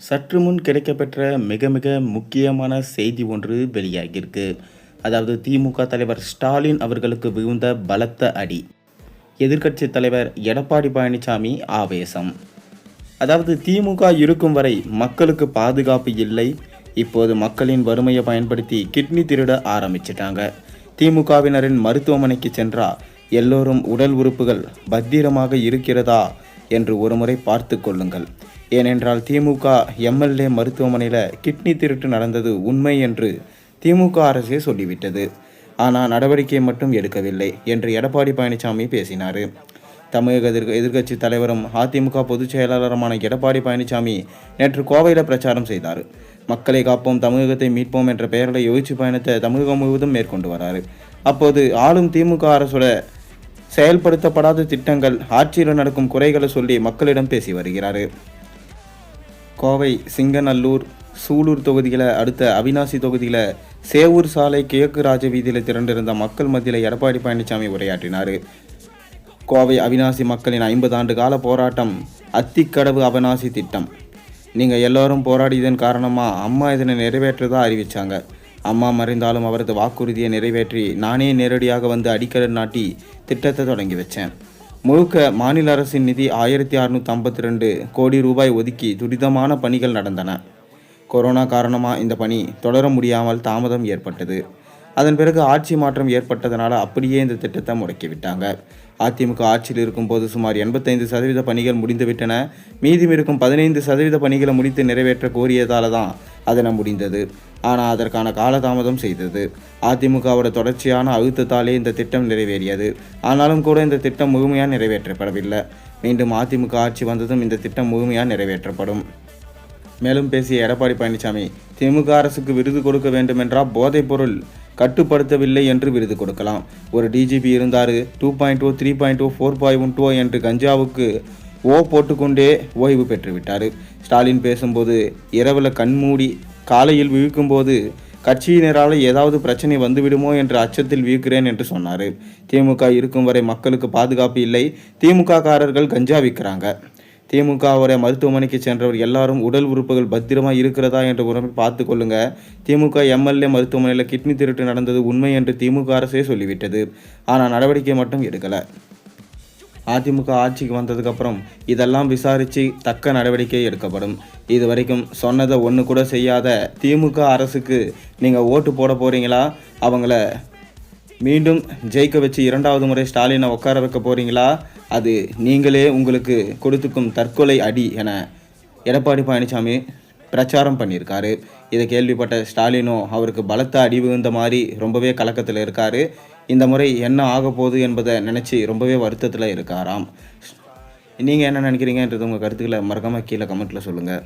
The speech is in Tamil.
சற்று முன் கிடைக்கப்பெற்ற மிக மிக முக்கியமான செய்தி ஒன்று வெளியாகியிருக்கு. அதாவது திமுக தலைவர் ஸ்டாலின் அவர்களுக்கு விழுந்த பலத்த அடி. எதிர்க்கட்சி தலைவர் எடப்பாடி பழனிசாமி ஆவேசம். அதாவது திமுக இருக்கும் வரை மக்களுக்கு பாதுகாப்பு இல்லை. இப்போது மக்களின் வறுமையை பயன்படுத்தி கிட்னி திருட ஆரம்பிச்சிட்டாங்க. திமுகவினரின் மருத்துவமனைக்கு சென்றா எல்லோரும் உடல் உறுப்புகள் பத்திரமாக இருக்கிறதா என்று ஒருமுறை பார்த்து கொள்ளுங்கள். ஏனென்றால் திமுக எம்எல்ஏ மருத்துவமனையில் கிட்னி திருட்டு நடந்தது உண்மை என்று திமுக அரசே சொல்லிவிட்டது. ஆனால் நடவடிக்கை மட்டும் எடுக்கவில்லை என்று எடப்பாடி பழனிசாமி பேசினார். தமிழக எதிர்க்கட்சி தலைவரும் அதிமுக பொதுச் செயலாளருமான எடப்பாடி பழனிசாமி நேற்று கோவையில் பிரச்சாரம் செய்தார். மக்களை காப்போம், தமிழகத்தை மீட்போம் என்ற பெயரில் எழுச்சி பயணத்தை தமிழகம் முழுவதும் மேற்கொண்டு வராரு. அப்போது ஆளும் திமுக அரசோட செயல்படுத்தப்படாத திட்டங்கள், ஆட்சியில் நடக்கும் குறைகளை சொல்லி மக்களிடம் பேசி வருகிறார். கோவை சிங்கநல்லூர் சூலூர் தொகுதிகளை அடுத்த அவிநாசி தொகுதியில் சேவூர் சாலை கிழக்கு ராஜ வீதியில் திரண்டிருந்த மக்கள் மத்தியில் எடப்பாடி பழனிசாமி உரையாற்றினார். கோவை அவிநாசி மக்களின் 50 ஆண்டு கால போராட்டம் அத்திக்கடவு அவிநாசி திட்டம். நீங்கள் எல்லோரும் போராடியதன் காரணமாக அம்மா இதனை நிறைவேற்றதா அறிவித்தாங்க. அம்மா மறைந்தாலும் அவரது வாக்குறுதியை நிறைவேற்றி நானே நேரடியாக வந்து அடிக்கல் நாட்டி திட்டத்தை தொடங்கி வச்சேன். முழுக்க மாநில அரசின் நிதி 1652 கோடி ரூபாய் ஒதுக்கி துரிதமான பணிகள் நடந்தன. கொரோனா காரணமாக இந்த பணி தொடர முடியாமல் தாமதம் ஏற்பட்டது. அதன் பிறகு ஆட்சி மாற்றம் ஏற்பட்டதனால அப்படியே இந்த திட்டத்தை முடக்கிவிட்டாங்க. அதிமுக ஆட்சியில் இருக்கும்போது சுமார் 85% பணிகள் முடிந்துவிட்டன. மீதம் இருக்கும் 15% பணிகளை முடித்து நிறைவேற்ற கோரியதால தான் அதனை முடிந்தது. ஆனால் அதற்கான காலதாமதம் செய்தது. அதிமுகவோட தொடர்ச்சியான அழுத்தத்தாலே இந்த திட்டம் நிறைவேறியது. ஆனாலும் கூட இந்த திட்டம் முழுமையாக நிறைவேற்றப்படவில்லை. மீண்டும் அதிமுக ஆட்சி வந்ததும் இந்த திட்டம் முழுமையாக நிறைவேற்றப்படும். மேலும் பேசிய எடப்பாடி பழனிசாமி, திமுக அரசுக்கு விருது கொடுக்க வேண்டுமென்றால் போதைப்பொருள் கட்டுப்படுத்தவில்லை என்று விருது கொடுக்கலாம். ஒரு டிஜிபி இருந்தார், 2.0, 3.0, 4.2 என்று கஞ்சாவுக்கு போட்டுக்கொண்டே ஓய்வு பெற்றுவிட்டார். ஸ்டாலின் பேசும்போது இரவில் கண்மூடி காலையில் விழிக்கும்போது கட்சியினரால் ஏதாவது பிரச்சனை வந்துவிடுமோ என்ற அச்சத்தில் விழிக்கிறேன் என்று சொன்னார். திமுக இருக்கும் வரை மக்களுக்கு பாதுகாப்பு இல்லை. திமுக காரர்கள் கஞ்சா விற்கிறாங்க. திமுகவோட மருத்துவமனைக்கு சென்றவர் எல்லாரும் உடல் உறுப்புகள் பத்திரமாக இருக்கிறதா என்ற உறவை பார்த்து கொள்ளுங்க. திமுக எம்எல்ஏ மருத்துவமனையில் கிட்னி திருட்டு நடந்தது உண்மை என்று திமுக அரசே சொல்லிவிட்டது. ஆனால் நடவடிக்கை மட்டும் எடுக்கலை. அதிமுக ஆட்சிக்கு வந்ததுக்கப்புறம் இதெல்லாம் விசாரித்து தக்க நடவடிக்கை எடுக்கப்படும். இது வரைக்கும் சொன்னதை ஒன்று கூட செய்யாத திமுக அரசுக்கு நீங்கள் ஓட்டு போட போகிறீங்களா? அவங்கள மீண்டும் ஜெயிக்க வச்சு 2வது முறை ஸ்டாலினை உட்கார வைக்க போகிறீங்களா? அது நீங்களே உங்களுக்கு கொடுத்துக்கும் தற்கொலை அடி என எடப்பாடி பழனிசாமி பிரச்சாரம் பண்ணியிருக்காரு. இதை கேள்விப்பட்ட ஸ்டாலினோ அவருக்கு பலத்த அடி விழுந்த மாதிரி ரொம்பவே கலக்கத்தில் இருக்கார். இந்த முறை என்ன ஆக போகுது என்பதை நினச்சி ரொம்பவே வருத்தத்தில் இருக்காராம். நீங்கள் என்ன நினைக்கிறீங்கன்றது உங்கள் கருத்துக்களை மறக்காமல் கீழே கமெண்ட்டில் சொல்லுங்கள்.